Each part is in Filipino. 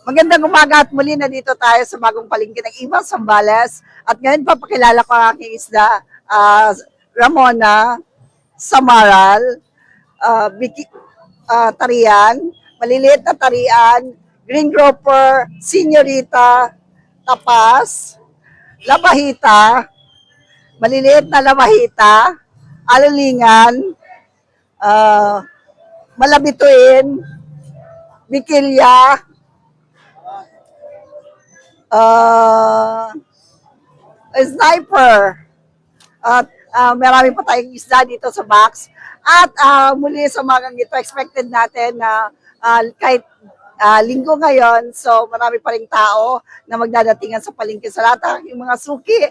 Magandang umaga at muli na dito tayo sa bagong palengke ng Ibang Zambales. At ngayon papakilala ko ang aking isda, Ramona, Samaral, Tarian, maliliit na Tarian, Green Grouper, Señorita, Tapas, Labahita, maliliit na Labahita, Alulingan, Malabituin, Bikilya, sniper. At marami pa tayong isda dito sa box. At muli sa umagang ito, expected natin na kahit linggo ngayon, so marami pa rin tao na magdadatingan sa palengke sa lahat yung mga suki.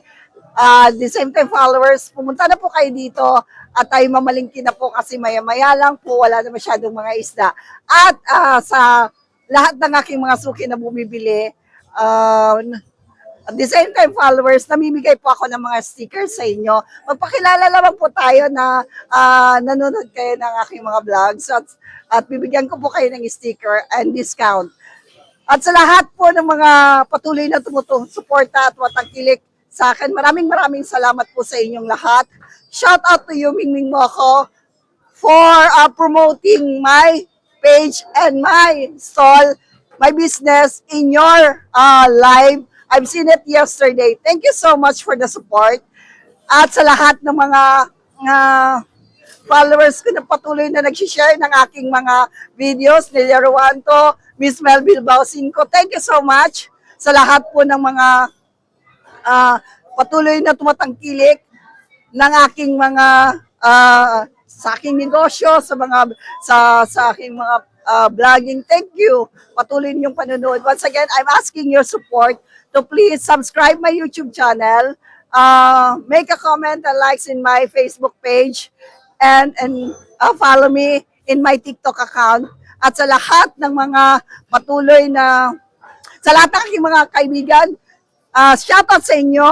The same time followers, pumunta na po kayo dito at tayo mamalingki na po kasi maya-maya lang po, wala na masyadong mga isda. At sa lahat ng aking mga suki na bumibili, at the same time, followers, namimigay po ako ng mga stickers sa inyo. Magpakilala naman po tayo na nanonood kayo ng aking mga vlogs at bibigyan ko po kayo ng sticker and discount. At sa lahat po ng mga patuloy na suporta at watangkilik sa akin, maraming salamat po sa inyong lahat. Shout out to you, Mingming Moko, for promoting my page and my stall, my business in your live. I've seen it yesterday. Thank you so much for the support. At sa lahat ng mga followers ko na patuloy na nag-share ng aking mga videos, Nelia Ruanto, Miss Mel Bilbao Cinco. Thank you so much sa lahat po ng mga patuloy na tumatangkilik ng aking mga sa aking negosyo, sa aking mga vlogging. Thank you. Patuloy niyong panonood. Once again, I'm asking your support to please subscribe my YouTube channel, make a comment and likes in my Facebook page, and follow me in my TikTok account. At sa lahat ng mga patuloy na, sa lahat ng aking mga kaibigan, shout out sa inyo,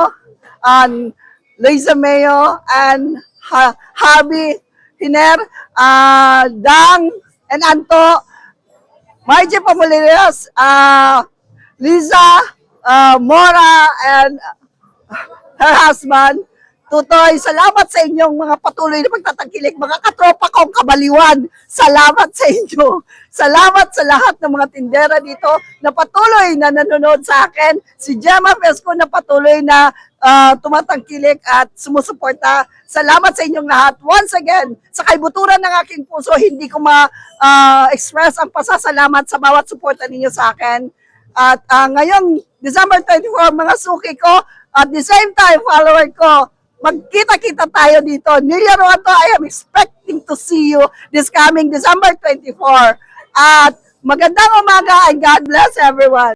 Luisa Mayo and Harvey Hiner, Dang and Anto, Margie Pamuliros, Liza, Mora and her husband, Tutoy. Salamat sa inyong mga patuloy na pagtatangkilik, mga katropa kong kabaliwan. Salamat sa inyo. Salamat sa lahat ng mga tindera dito na patuloy na nanonood sa akin. Si Gemma Pesco na patuloy na tumatangkilik at sumusuporta. Salamat sa inyong lahat. Once again, sa kaibuturan ng aking puso, hindi ko ma-express ang pasasalamat sa bawat suporta ninyo sa akin. At ngayong December 24, mga suki ko, at the same time, follower ko, magkita-kita tayo dito. Nelia Ruanto, I am expecting to see you this coming December 24. At magandang umaga and God bless everyone.